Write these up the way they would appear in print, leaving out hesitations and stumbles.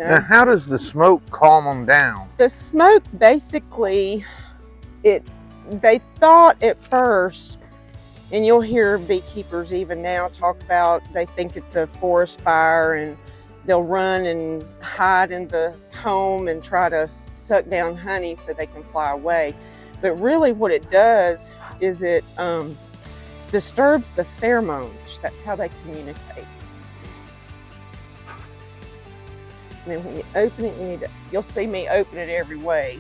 Now, how does the smoke calm them down? The smoke basically, they thought at first, and you'll hear beekeepers even now talk about, they think it's a forest fire and they'll run and hide in the comb and try to suck down honey so they can fly away. But really what it does is it disturbs the pheromones. That's how they communicate. And then when you open it, you'll see me open it every way,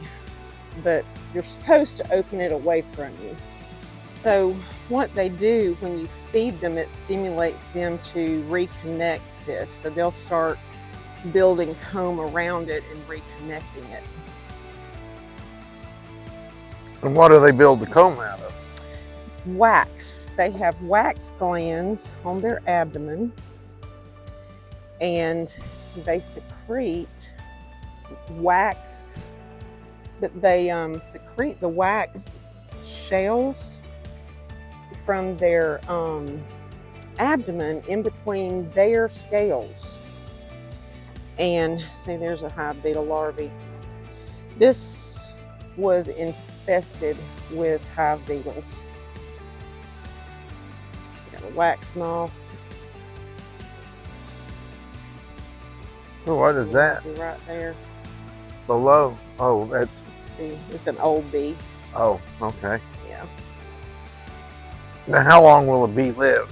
but you're supposed to open it away from you. So what they do when you feed them, it stimulates them to reconnect this. So they'll start building comb around it and reconnecting it. And what do they build the comb out of? Wax. They have wax glands on their abdomen, and they secrete wax, but they secrete the wax shells from their abdomen in between their scales. And see, there's a hive beetle larvae. This was infested with hive beetles. Got a wax moth. Oh, what is that? Right there. Below. Oh, it's an old bee. Oh, okay. Yeah. Now, how long will a bee live?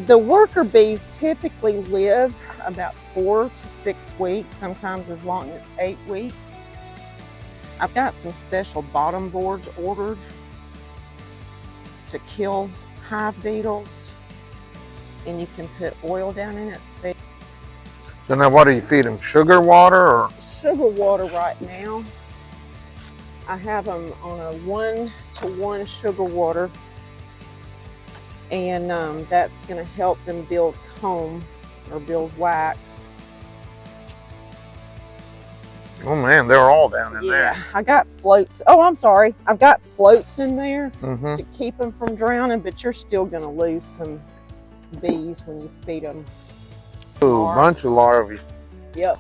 The worker bees typically live about 4 to 6 weeks, sometimes as long as 8 weeks. I've got some special bottom boards ordered to kill hive beetles, and you can put oil down in it. So now what do you feed them, sugar water or? Sugar water right now. I have them on a 1-to-1 sugar water, and that's going to help them build comb or build wax. Oh man, they're all down in there. Yeah, I got floats. Oh, I'm sorry. I've got floats in there Mm-hmm. to keep them from drowning, but you're still going to lose some bees when you feed them. Ooh, a bunch of larvae. Yep.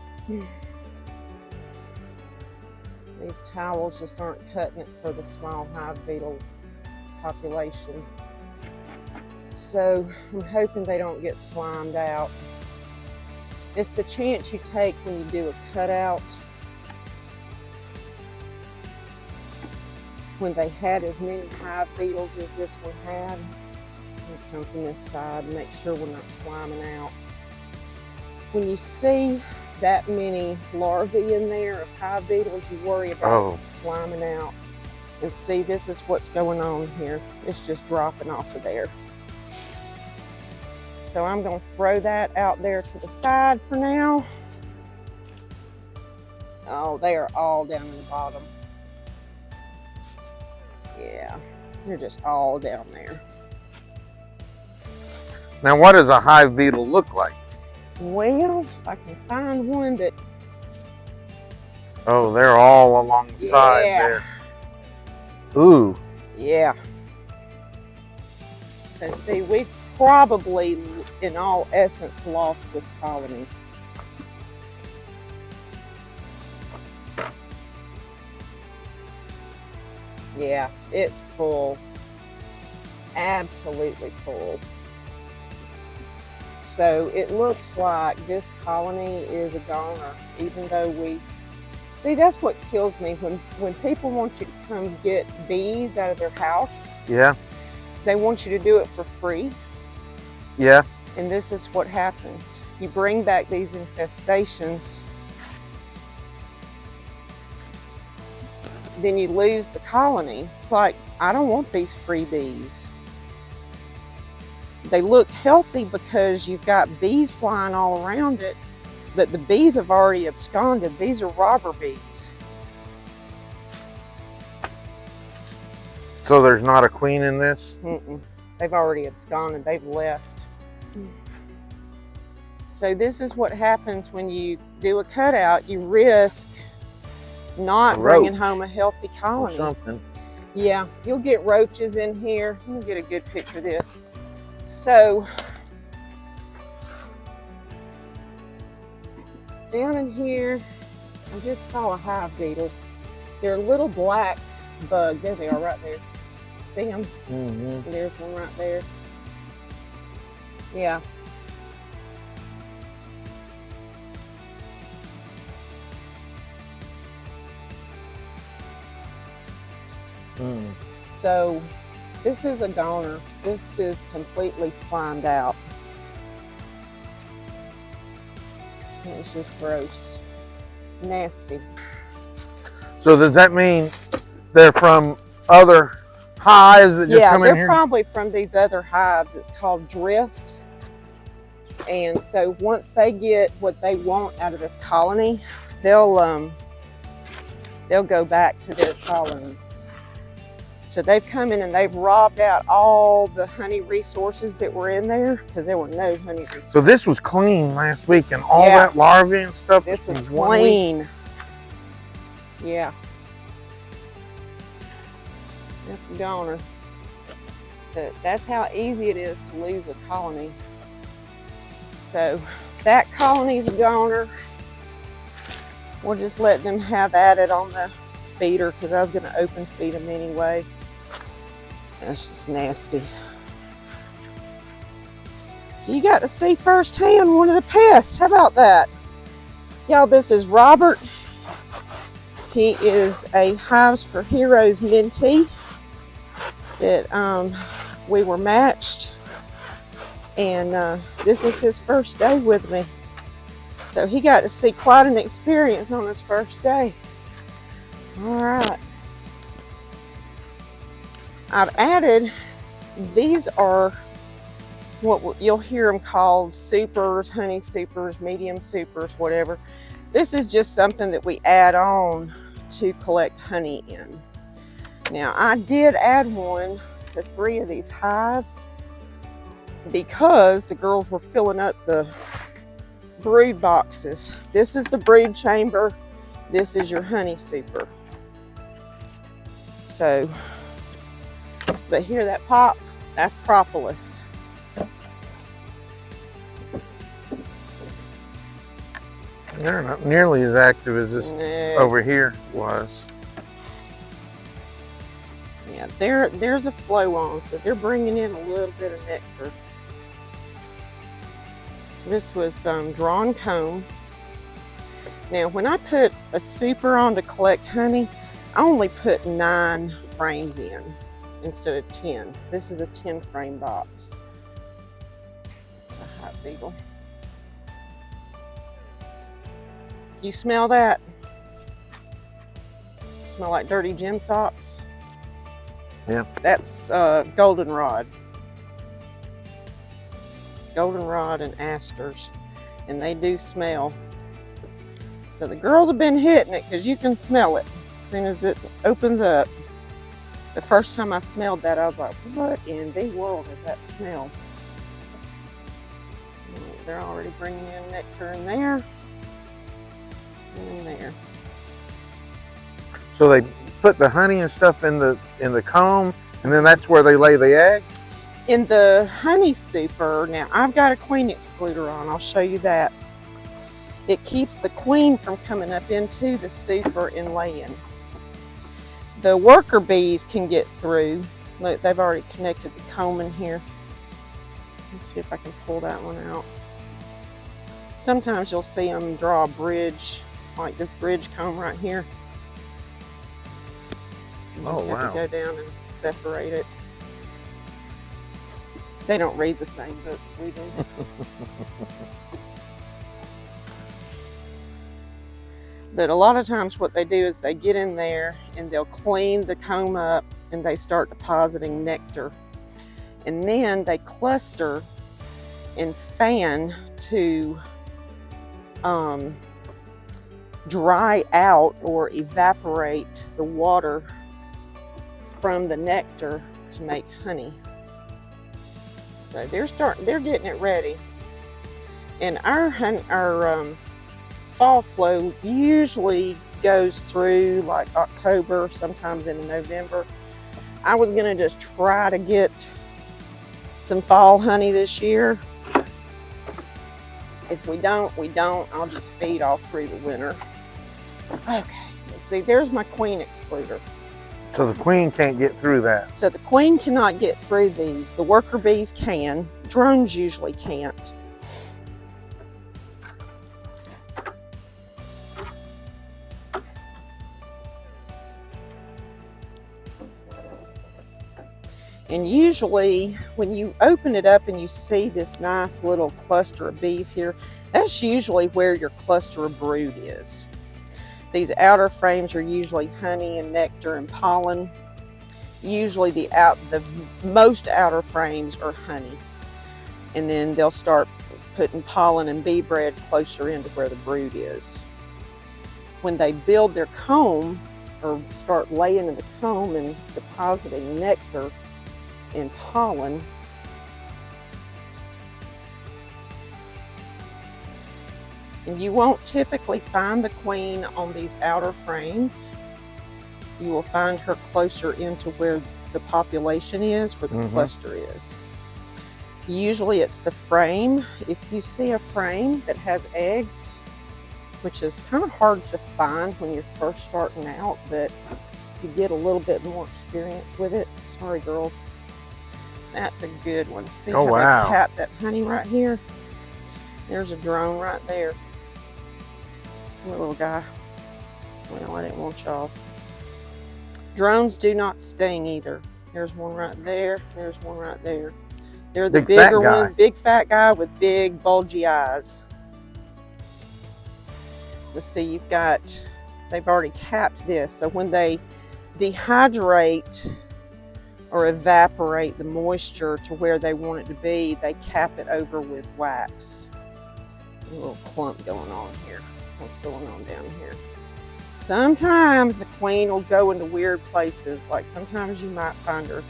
These towels just aren't cutting it for the small hive beetle population. So I'm hoping they don't get slimed out. It's the chance you take when you do a cutout. When they had as many hive beetles as this one had, we'll come from this side and make sure we're not sliming out. When you see that many larvae in there of hive beetles, you worry about sliming out. And see, this is what's going on here. It's just dropping off of there. So I'm going to throw that out there to the side for now. Oh, they are all down in the bottom. Yeah, they're just all down there. Now, what does a hive beetle look like? Well, if I can find one that... Oh, they're all along the side there. Ooh. Yeah. So see, we've probably, in all essence, lost this colony. Yeah, it's full. Absolutely full. So it looks like this colony is a goner, even though we... See, that's what kills me. When people want you to come get bees out of their house, yeah, they want you to do it for free. Yeah. And this is what happens. You bring back these infestations, then you lose the colony. It's like, I don't want these free bees. They look healthy because you've got bees flying all around it, but the bees have already absconded. These are robber bees. So there's not a queen in this? Mm-mm. They've already absconded. They've left. So this is what happens when you do a cutout. You risk not bringing home a healthy colony. Or something. Yeah, you'll get roaches in here. Let me get a good picture of this. So Down in here, I just saw a hive beetle. They're a little black bug. There they are right there. See them? Mm-hmm. There's one right there. Yeah. Mm. So this is a goner. This is completely slimed out. And it's just gross. Nasty. So does that mean they're from other hives that just Yeah, come in they're here? probably from these other hives. It's called drift. And so once they get what they want out of this colony, they'll go back to their colonies. So they've come in and they've robbed out all the honey resources that were in there because there were no honey resources. So this was clean last week, and all Yeah. that larvae and stuff This was from 1 week? clean. Yeah. That's a goner. But that's how easy it is to lose a colony. So that colony's a goner. We'll just let them have at it on the feeder because I was going to open feed them anyway. That's just nasty. So you got to see firsthand one of the pests. How about that? Y'all, this is Robert. He is a Hives for Heroes mentee that we were matched. And this is his first day with me. So he got to see quite an experience on his first day. All right. I've added, these are what you'll hear them called supers, honey supers, medium supers, whatever. This is just something that we add on to collect honey in. Now, I did add one to 3 of these hives because the girls were filling up the brood boxes. This is the brood chamber. This is your honey super. So, but hear that pop? That's propolis. They're not nearly as active as this No. over here was. Yeah, there's a flow on, so they're bringing in a little bit of nectar. This was drawn comb. Now, when I put a super on to collect honey, I only put 9 frames in instead of 10. This is a 10 frame box. A hot beetle. You smell that? Smell like dirty gym socks? Yeah. That's goldenrod. Goldenrod and asters. And they do smell. So the girls have been hitting it because you can smell it as soon as it opens up. The first time I smelled that, I was like, what in the world is that smell? They're already bringing in nectar in there. And in there. So they put the honey and stuff in the comb, and then that's where they lay the egg? In the honey super, now I've got a queen excluder on. I'll show you that. It keeps the queen from coming up into the super and laying. The worker bees can get through. Look, they've already connected the comb in here. Let's see if I can pull that one out. Sometimes you'll see them draw a bridge, like this bridge comb right here. You just have to go down and separate it. They don't read the same books we do. But a lot of times what they do is they get in there and they'll clean the comb up and they start depositing nectar. And then they cluster and fan to dry out or evaporate the water from the nectar to make honey. So they're getting it ready. And our fall flow usually goes through like October, sometimes into November. I was gonna just try to get some fall honey this year. If we don't, we don't. I'll just feed all through the winter. Okay, let's see, there's my queen excluder. So the queen can't get through that. So the queen cannot get through these. The worker bees can. Drones usually can't. And usually when you open it up and you see this nice little cluster of bees here, that's usually where your cluster of brood is. These outer frames are usually honey and nectar and pollen. Usually the most outer frames are honey. And then they'll start putting pollen and bee bread closer into where the brood is. When they build their comb or start laying in the comb and depositing nectar and pollen, and you won't typically find the queen on these outer frames. You will find her closer into where the population is, where the cluster is. Usually it's the frame. If you see a frame that has eggs, which is kind of hard to find when you're first starting out, but you get a little bit more experience with it. Sorry, girls. That's a good one. See how they cap that honey right here? There's a drone right there. Come here, little guy. Well, I didn't want y'all. Drones do not sting either. There's one right there. There's one right there. They're the bigger one, big fat guy with big bulgy eyes. Let's see, you've got, they've already capped this. So when they dehydrate or evaporate the moisture to where they want it to be, they cap it over with wax. A little clump going on here. What's going on down here? Sometimes the queen will go into weird places, like sometimes you might find her.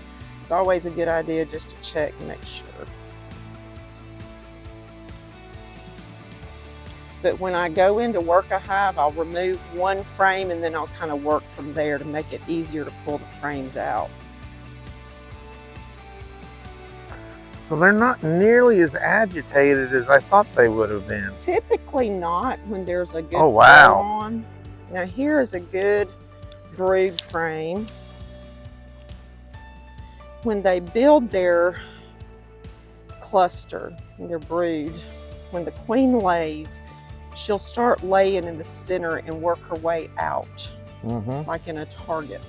It's always a good idea just to check and make sure. But when I go in to work a hive, I'll remove one frame and then I'll kind of work from there to make it easier to pull the frames out. So they're not nearly as agitated as I thought they would have been. Typically not when there's a good flow on. Now here is a good brood frame. When they build their cluster, their brood, when the queen lays, she'll start laying in the center and work her way out, like in a target.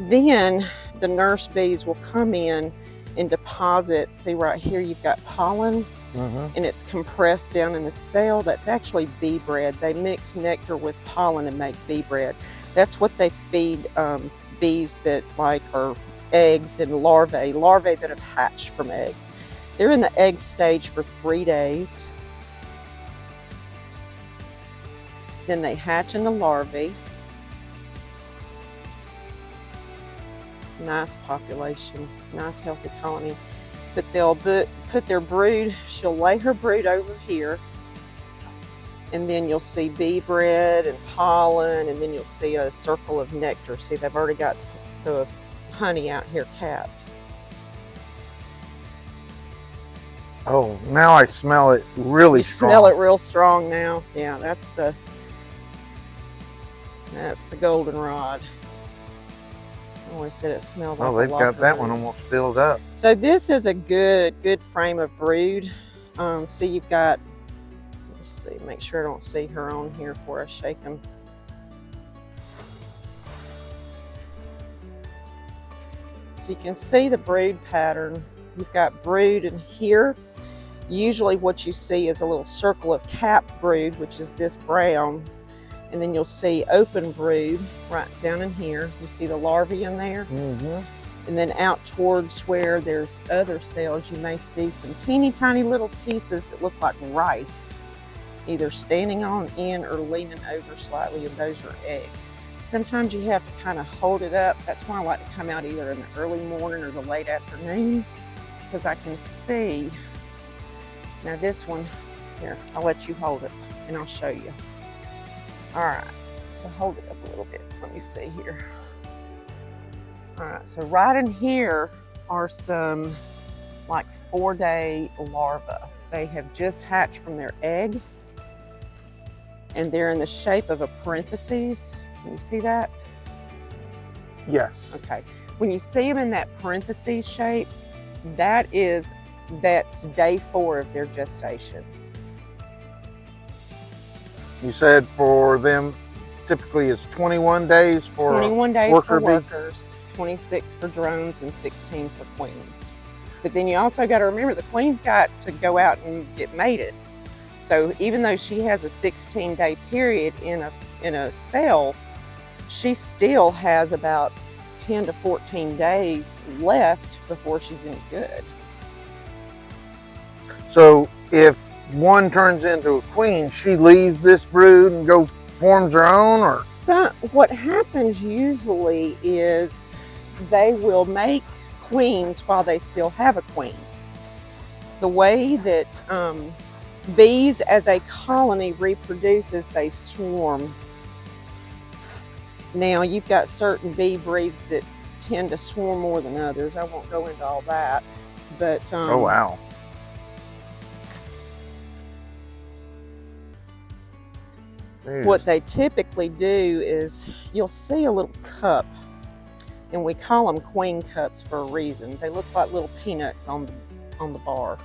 Then the nurse bees will come in and deposit. See right here, you've got pollen, and it's compressed down in the cell. That's actually bee bread. They mix nectar with pollen and make bee bread. That's what they feed bees that like are eggs and larvae that have hatched from eggs. They're in the egg stage for 3 days. Then they hatch into larvae. Nice population, nice healthy colony. But they'll put their brood, she'll lay her brood over here, and then you'll see bee bread and pollen, and then you'll see a circle of nectar. See, they've already got the honey out here capped. Oh, now I smell it really strong. Smell it real strong now. Yeah, that's the goldenrod. I always said it smelled like they've got that one almost filled up. So this is a good frame of brood. See, you've got, let's see, make sure I don't see her on here before I shake them. So you can see the brood pattern. You've got brood in here. Usually what you see is a little circle of capped brood, which is this brown. And then you'll see open brood right down in here. You see the larvae in there. And then out towards where there's other cells, you may see some teeny tiny little pieces that look like rice, either standing on end or leaning over slightly, and those are eggs. Sometimes you have to kind of hold it up. That's why I like to come out either in the early morning or the late afternoon, because I can see. Now this one, here, I'll let you hold it and I'll show you. All right, so hold it up a little bit. Let me see here. All right, so right in here are some like 4-day larvae. they have just hatched from their egg, and they're in the shape of a parentheses. Can you see that? Yes. Okay. When you see them in that parentheses shape, that's day 4 of their gestation. You said for them, typically it's 21 days for 21 days worker for bee? workers, 26 for drones, and 16 for queens. But then you also got to remember the queen's got to go out and get mated. So even though she has a 16-day period in a cell, she still has about 10 to 14 days left before she's any good. So if one turns into a queen, she leaves this brood and forms her own, or? So what happens usually is they will make queens while they still have a queen. The way that bees as a colony reproduces, they swarm. Now you've got certain bee breeds that tend to swarm more than others. I won't go into all that, but Oh wow. What they typically do is you'll see a little cup, and we call them queen cups for a reason. They look like little peanuts on the bar,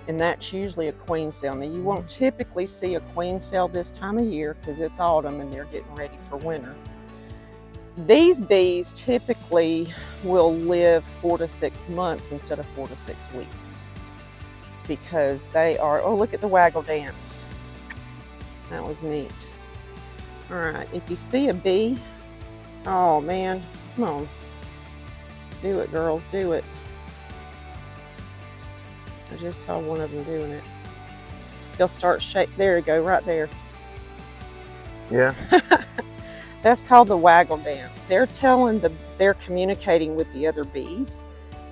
and that's usually a queen cell. Now you won't typically see a queen cell this time of year because it's autumn and they're getting ready for winter. These bees typically will live 4 to 6 months instead of 4 to 6 weeks because they are, oh, look at the waggle dance. That was neat. All right, if you see a bee, oh man, come on. Do it, girls, do it. I just saw one of them doing it. They'll start there you go, right there. Yeah. That's called the waggle dance. They're communicating with the other bees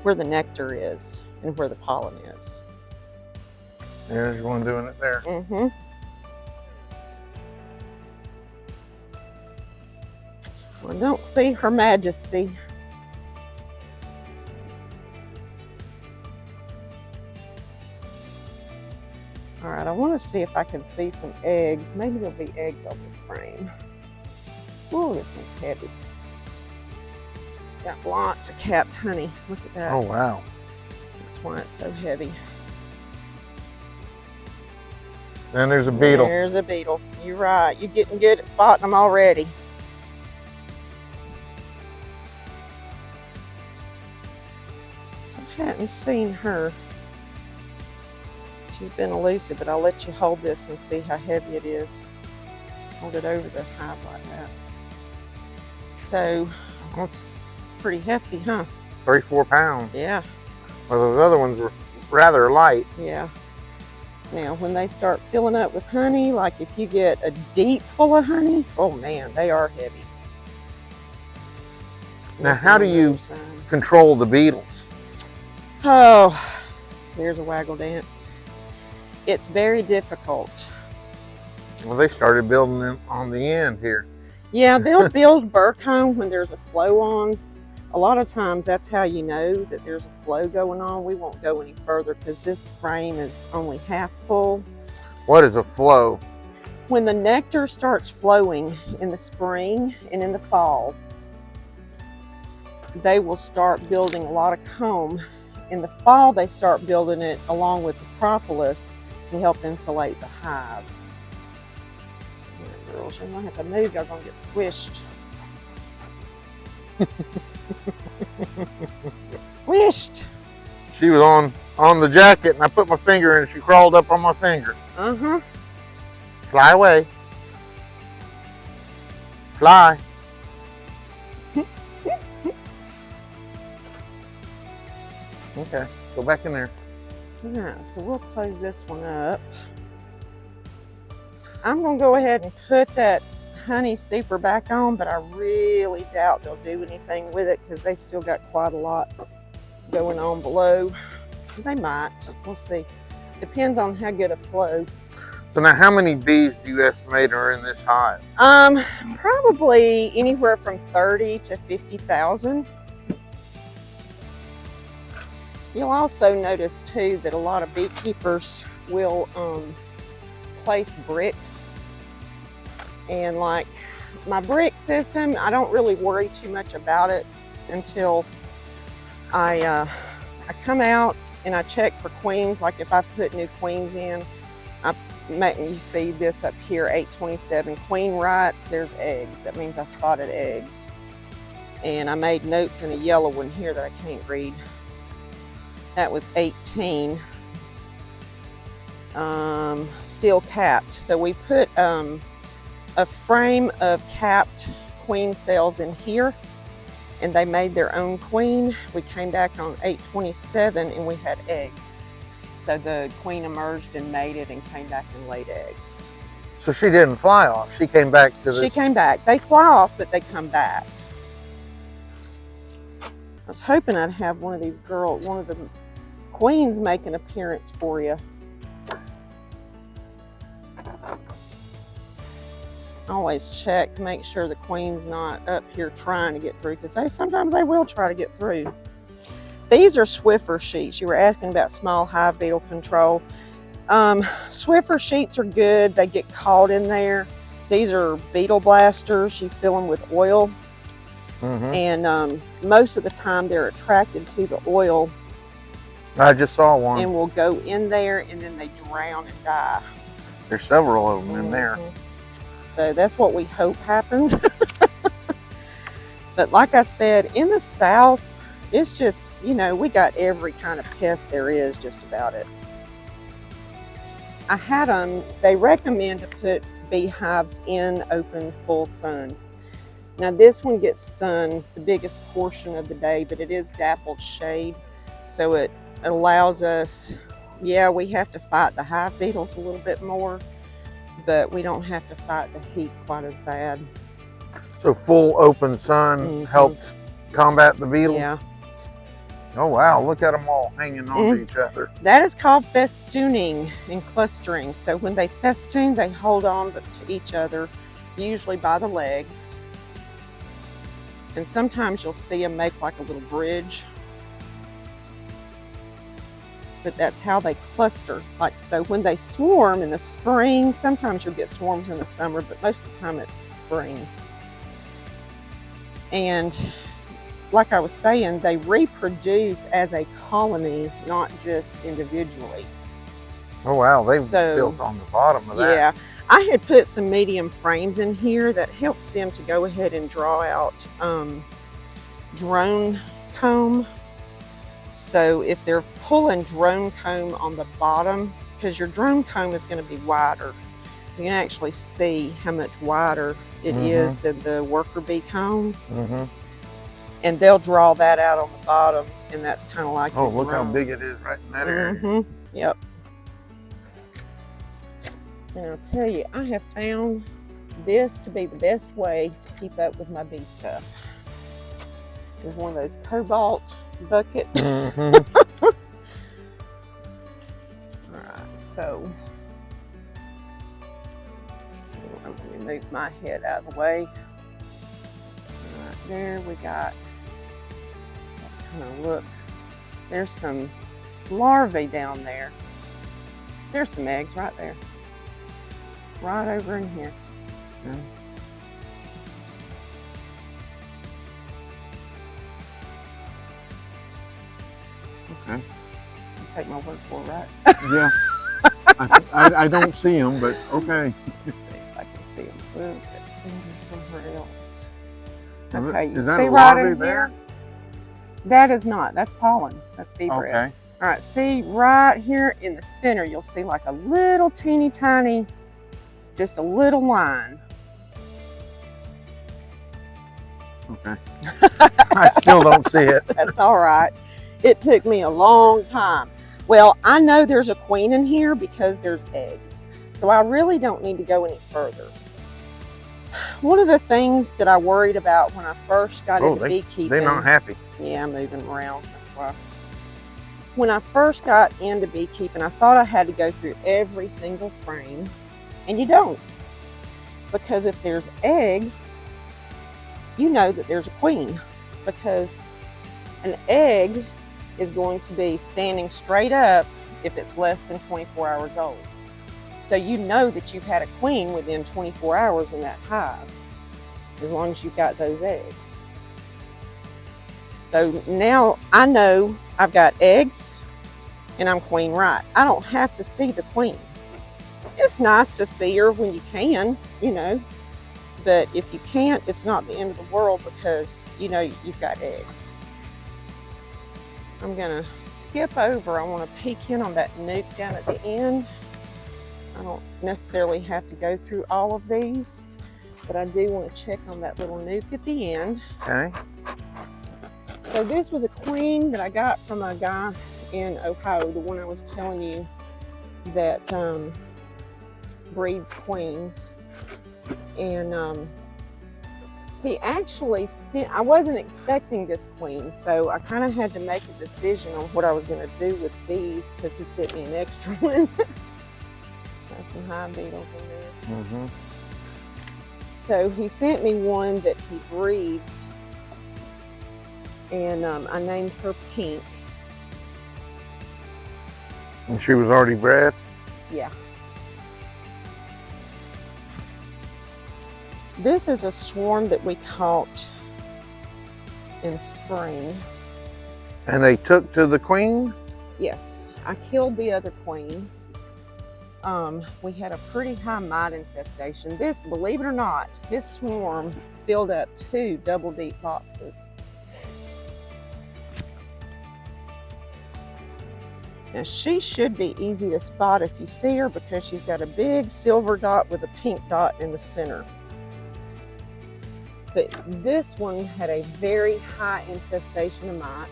where the nectar is and where the pollen is. There's one doing it there. Mm-hmm. Well, I don't see Her Majesty. All right, I want to see if I can see some eggs. Maybe there'll be eggs on this frame. Oh, this one's heavy. Got lots of capped honey. Look at that. Oh wow. That's why it's so heavy. Then there's a beetle. There's a beetle. You're right. You're getting good at spotting them already. So I hadn't seen her. She's been elusive, but I'll let you hold this and see how heavy it is. Hold it over the hive like that. So, that's pretty hefty, huh? 34 pounds. Yeah. Well, those other ones were rather light. Yeah. Now, when they start filling up with honey, like if you get a deep full of honey, oh man, they are heavy. Now, how do you control the beetles? Oh, there's a waggle dance. It's very difficult. Well, they started building them on the end here. Yeah, they'll build burr comb when there's a flow on. A lot of times that's how you know that there's a flow going on. We won't go any further because this frame is only half full. What is a flow? When the nectar starts flowing in the spring and in the fall, they will start building a lot of comb. In the fall, they start building it along with the propolis to help insulate the hive. Yeah, girls, you're gonna have to move, y'all gonna get squished. Get squished. She was on the jacket and I put my finger in and she crawled up on my finger. Uh-huh. Fly away. Fly. Okay, go back in there. All right, so we'll close this one up. I'm gonna go ahead and put that honey super back on, but I really doubt they'll do anything with it because they still got quite a lot going on below. They might, we'll see. Depends on how good a flow. So now how many bees do you estimate are in this hive? Probably anywhere from 30 to 50,000. You'll also notice too that a lot of beekeepers will place bricks, and like my brick system, I don't really worry too much about it until I come out and I check for queens. Like if I've put new queens in, you see this up here, 827 queen right, there's eggs. That means I spotted eggs. And I made notes in a yellow one here that I can't read. That was 18. Still capped. So we put a frame of capped queen cells in here, and they made their own queen. We came back on 827 and we had eggs. So the queen emerged and mated and came back and laid eggs. So she didn't fly off. She came back to this. She came back. They fly off, but they come back. I was hoping I'd have one of these girls, one of the queens make an appearance for you. Always check to make sure the queen's not up here trying to get through, because sometimes they will try to get through. These are Swiffer sheets. You were asking about small hive beetle control. Swiffer sheets are good. They get caught in there. These are beetle blasters. You fill them with oil. And most of the time they're attracted to the oil. I just saw one. And will go in there and then they drown and die. There's several of them in there. So that's what we hope happens. But like I said, in the South, it's just, you know, we got every kind of pest there is, just about it. I had them, they recommend to put beehives in open full sun. Now this one gets sun the biggest portion of the day, but it is dappled shade. So it allows us, yeah, we have to fight the hive beetles a little bit more, but we don't have to fight the heat quite as bad. So full open sun helps combat the beetles? Yeah. Oh wow, look at them all hanging on to each other. That is called festooning and clustering. So when they festoon, they hold on to each other, usually by the legs. And sometimes you'll see them make like a little bridge. But that's how they cluster. Like, so when they swarm in the spring, sometimes you'll get swarms in the summer, but most of the time it's spring. And like I was saying, they reproduce as a colony, not just individually. Oh wow, they've built on the bottom of that. Yeah, I had put some medium frames in here that helps them to go ahead and draw out drone comb. So if they're pulling drone comb on the bottom, because your drone comb is going to be wider, you can actually see how much wider it is than the worker bee comb. And they'll draw that out on the bottom, and that's kind of like, oh, look how big it is right in that area. Yep. And I'll tell you, I have found this to be the best way to keep up with my bee stuff. There's one of those cobalt bucket. Alright, so I'm going to move my head out of the way. Right there we got, kind of look, there's some larvae down there. There's some eggs right there. Right over in here. Okay. You take my word for it, right? Yeah. I don't see them, but okay. Let's see if I can see them a little bit. There's somewhere else. Okay, You is that see a right larvae in there? here? That is not. That's pollen. That's bee bread. Okay. All right, see right here in the center, you'll see like a little teeny tiny, just a little line. Okay. I still don't see it. That's all right. It took me a long time. Well, I know there's a queen in here because there's eggs. So I really don't need to go any further. One of the things that I worried about when I first got into beekeeping. They're not happy. Yeah, I'm moving around, that's why. When I first got into beekeeping, I thought I had to go through every single frame, and you don't. Because if there's eggs, you know that there's a queen, because an egg is going to be standing straight up if it's less than 24 hours old. So you know that you've had a queen within 24 hours in that hive, as long as you've got those eggs. So now I know I've got eggs and I'm queen right. I don't have to see the queen. It's nice to see her when you can, you know, but if you can't, it's not the end of the world because you know you've got eggs. I'm gonna skip over. I want to peek in on that nuke down at the end. I don't necessarily have to go through all of these, but I do want to check on that little nuke at the end. Okay. So this was a queen that I got from a guy in Ohio, the one I was telling you that breeds queens. And he actually sent, I wasn't expecting this queen, so I kind of had to make a decision on what I was going to do with these because he sent me an extra one. Got some hive beetles in there. Mm-hmm. So he sent me one that he breeds, and I named her Pink. And she was already bred? Yeah. This is a swarm that we caught in spring. And they took to the queen? Yes, I killed the other queen. We had a pretty high mite infestation. This, believe it or not, this swarm filled up 2 double deep boxes. Now she should be easy to spot if you see her because she's got a big silver dot with a pink dot in the center. But this one had a very high infestation of mites.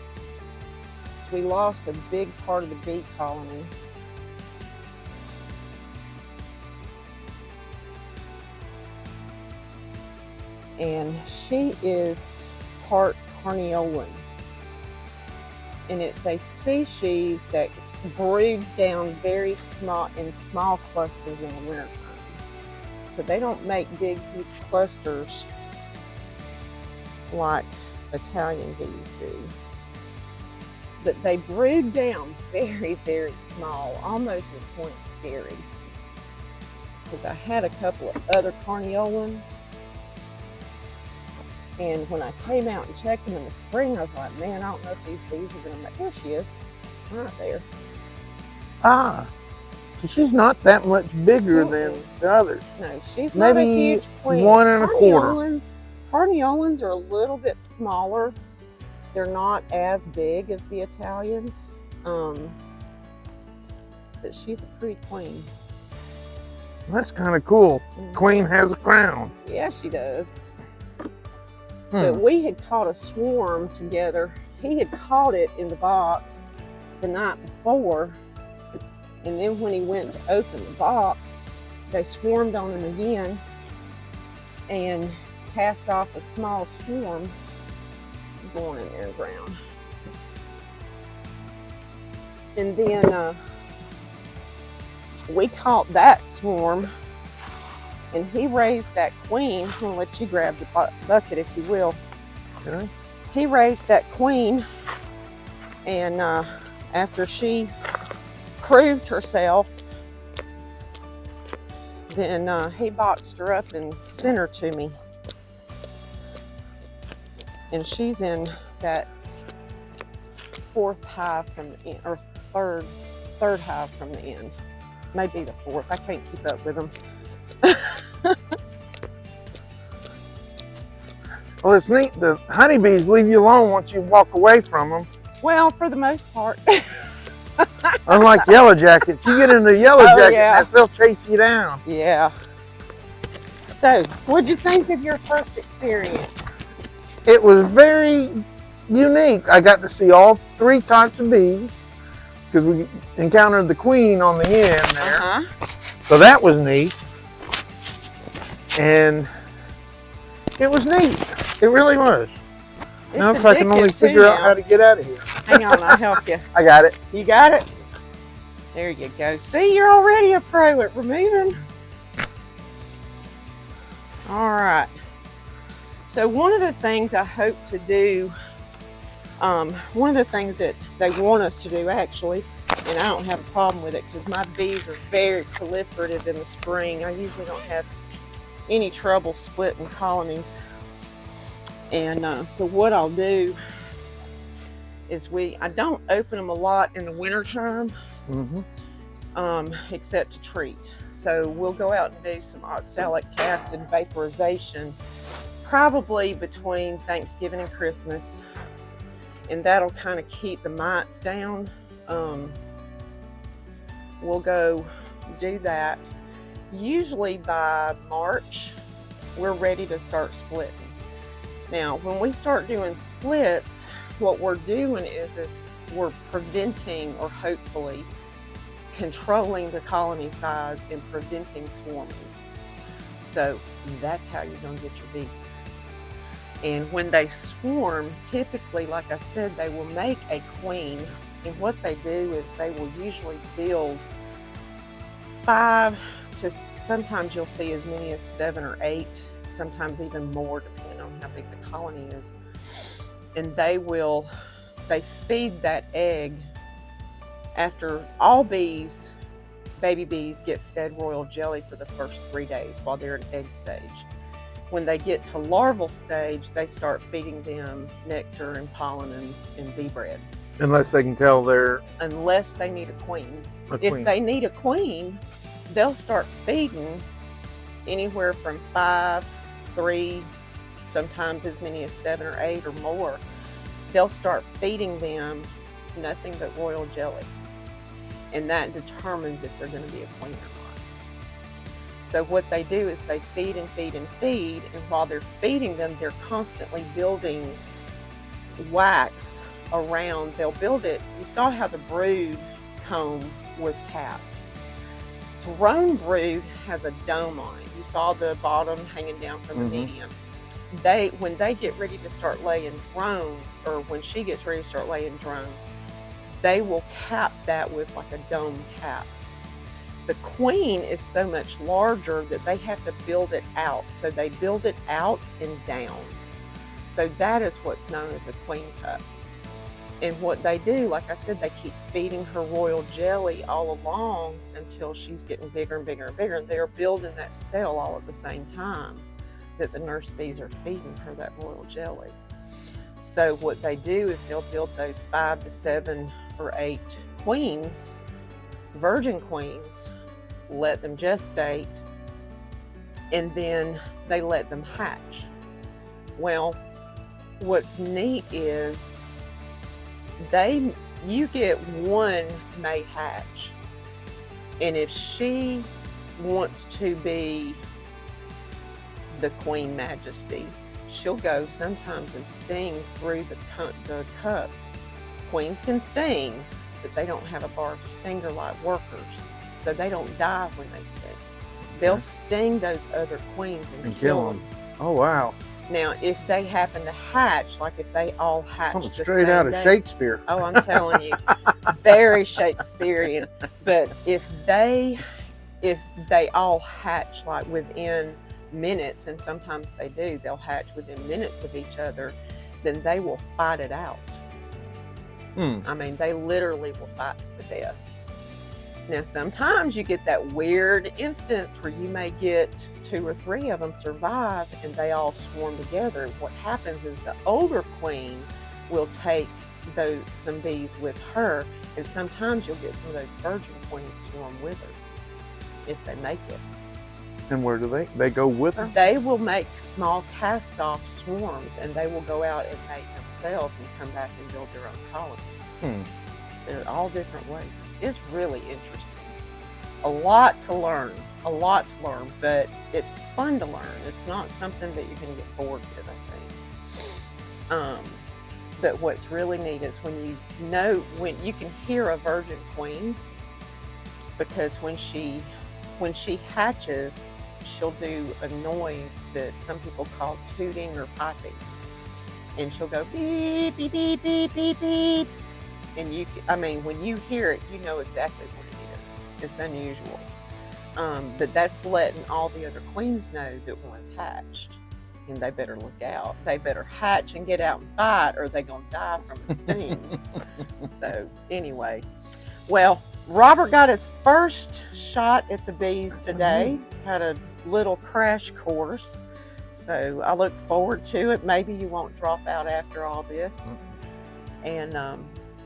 So we lost a big part of the bee colony. And she is part carniolan. And it's a species that broods down very small, in small clusters in the wintertime. So they don't make big, huge clusters like Italian bees do. But they brood down very, very small, almost to the point scary. Because I had a couple of other carniolans, and when I came out and checked them in the spring, I was like, man, I don't know if these bees are going to make... There she is, right there. Ah, so she's not that much bigger than the others. No, she's not a huge queen. 1 1/4. Carniolans are a little bit smaller. They're not as big as the Italians, but she's a pretty queen. That's kind of cool. Queen has a crown. Yeah, she does. But we had caught a swarm together. He had caught it in the box the night before, and then when he went to open the box, they swarmed on him again and cast off a small swarm going in their ground. And then we caught that swarm, and he raised that queen. I'm gonna let you grab the bucket if you will. Okay. He raised that queen, and after she proved herself, then he boxed her up and sent her to me. And she's in that 4th hive from the end, or third hive from the end. Maybe the 4th. I can't keep up with them. Well, it's neat. The honeybees leave you alone once you walk away from them. Well, for the most part. Unlike yellow jackets, you get in the yellow jacket, they'll chase you down. Yeah. So, what'd you think of your first experience? It was very unique. I got to see all 3 types of bees because we encountered the queen on the end there. So that was neat. And it was neat. It really was. Now if I can only figure out how to get out of here. Hang on, I'll help you. I got it. You got it? There you go. See, you're already a pro at removing. All right. So one of the things I hope to do One of the things that they want us to do, actually, and I don't have a problem with it because my bees are very proliferative in the spring. I usually don't have any trouble splitting colonies. And so what I'll do is I don't open them a lot in the wintertime, except to treat. So we'll go out and do some oxalic acid vaporization probably between Thanksgiving and Christmas, and that'll kind of keep the mites down. We'll go do that. Usually by March, we're ready to start splitting. Now, when we start doing splits, what we're doing is we're preventing, or hopefully controlling, the colony size and preventing swarming. So that's how you're going to get your bees. And when they swarm, typically, like I said, they will make a queen. And what they do is they will usually build 5 to, sometimes you'll see as many as 7 or 8, sometimes even more, depending on how big the colony is. And they feed that egg. After all bees, baby bees get fed royal jelly for the first 3 days while they're in egg stage. When they get to larval stage, they start feeding them nectar and pollen and bee bread. Unless they can tell unless they need a queen. If they need a queen, they'll start feeding anywhere from 5, 3, sometimes as many as 7 or 8 or more. They'll start feeding them nothing but royal jelly. And that determines if they're going to be a queen or not. So what they do is they feed and feed and feed, and while they're feeding them, they're constantly building wax around. They'll build it. You saw how the brood comb was capped. Drone brood has a dome on it. You saw the bottom hanging down from the medium. When they get ready to start laying drones, or when she gets ready to start laying drones, they will cap that with like a dome cap. The queen is so much larger that they have to build it out. So they build it out and down. So that is what's known as a queen cup. And what they do, like I said, they keep feeding her royal jelly all along until she's getting bigger and bigger and bigger. And they're building that cell all at the same time that the nurse bees are feeding her that royal jelly. So what they do is they'll build those 5 to 7 or 8 queens, virgin queens, let them gestate, and then they let them hatch. Well, what's neat is you get one may hatch, and if she wants to be the Queen Majesty, she'll go sometimes and sting through the cups. Queens can sting, but they don't have a barbed stinger like workers, so they don't die when they sting. They'll sting those other queens and kill them. Oh, wow. Now, if they happen to hatch, like if they all hatch Something the straight same out of day, Shakespeare. Oh, I'm telling you, very Shakespearean. But if they all hatch like within minutes, and sometimes they do, they'll hatch within minutes of each other, then they will fight it out. I mean, they literally will fight to the death. Now, sometimes you get that weird instance where you may get 2 or 3 of them survive and they all swarm together. What happens is the older queen will take some bees with her, and sometimes you'll get some of those virgin queens swarm with her if they make it. And where do they go with her? They will make small cast-off swarms, and they will go out and mate themselves and come back and build their own colony. They're all different ways. It's really interesting. A lot to learn, but it's fun to learn. It's not something that you're going to get bored with, I think. But what's really neat is when you can hear a virgin queen, because when she hatches, she'll do a noise that some people call tooting or piping, and she'll go beep beep beep beep beep beep, and when you hear it, you know exactly what it is. It's unusual, but that's letting all the other queens know that one's hatched. and they better look out. They better hatch and get out and fight, or they're going to die from the sting. So anyway, well, Robert got his first shot at the bees today. Had a little crash course. So I look forward to it. Maybe you won't drop out after all this. And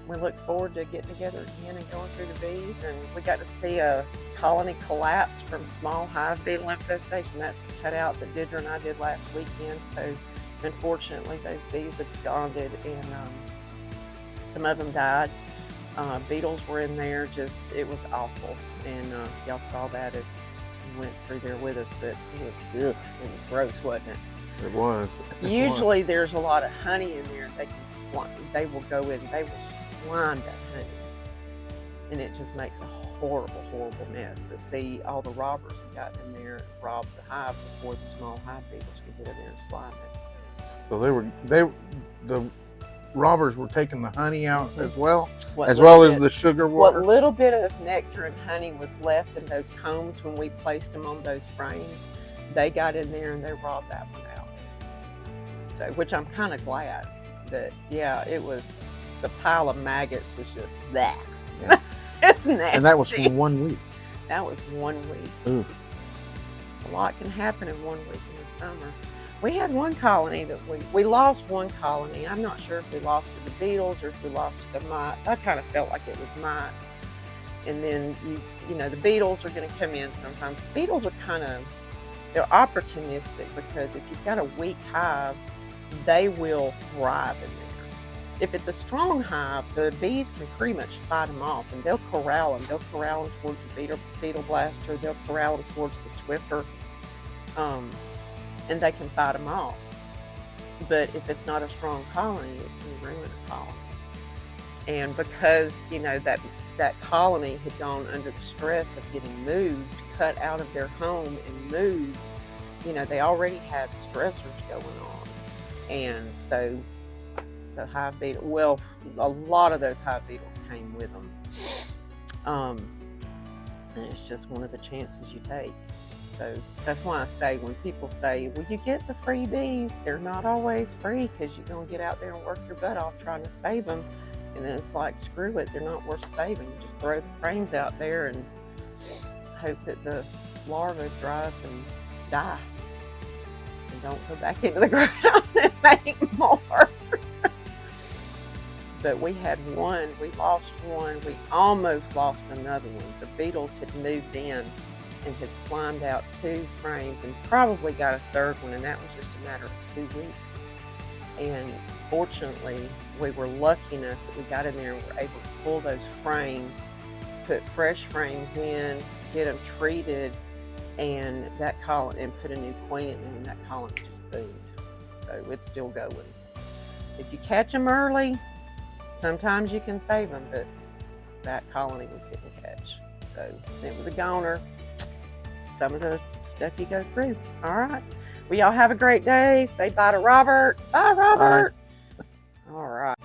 we look forward to getting together again and going through the bees. And we got to see a colony collapse from small hive beetle infestation. That's the cutout that Deirdre and I did last weekend. So unfortunately, those bees absconded, and some of them died. Beetles were in there. Just, it was awful. And y'all saw that if you went through there with us, but it was gross, wasn't it? It was. Usually there's a lot of honey in there. They will go in, they will slime that honey. And it just makes a horrible, horrible mess. To see all the robbers who got in there and robbed the hive before the small hive beetles could get in there and slime it. So the robbers were taking the honey out as well, as the sugar water. What little bit of nectar and honey was left in those combs when we placed them on those frames, they got in there and they robbed that one out. So, which I'm kind of glad that, yeah, it was, the pile of maggots was just that. Yeah. It's nasty. And that was for 1 week. That was 1 week. Ooh. A lot can happen in 1 week in the summer. We had one colony that we lost one colony. I'm not sure if we lost it to the beetles or if we lost it to mites. I kind of felt like it was mites. And then, you know, the beetles are going to come in sometimes. Beetles are they're opportunistic, because if you've got a weak hive, they will thrive in there. If it's a strong hive, the bees can pretty much fight them off, and they'll corral them. They'll corral them towards the beetle blaster. They'll corral them towards the Swiffer. And they can fight them off. But if it's not a strong colony, it can ruin a colony. And because, you know, that colony had gone under the stress of getting moved, cut out of their home and moved, you know, they already had stressors going on. And so the hive beetle, well, a lot of those hive beetles came with them. And it's just one of the chances you take. So that's why I say, when people say, well, you get the free bees, they're not always free, because you're going to get out there and work your butt off trying to save them. And then it's like, screw it, they're not worth saving. Just throw the frames out there and hope that the larvae dry up and die. And don't go back into the ground and make more. But we had one, we lost one, we almost lost another one. The beetles had moved in and had slimed out 2 frames and probably got a third one, and that was just a matter of 2 weeks. And fortunately, we were lucky enough that we got in there and were able to pull those frames, put fresh frames in, get them treated, and that colony, and put a new queen in there, and that colony just boomed. So it's still going. If you catch them early, sometimes you can save them, but that colony we couldn't catch. So it was a goner. Some of the stuff you go through. All right. Well, y'all have a great day. Say bye to Robert. Bye, Robert. Bye. All right.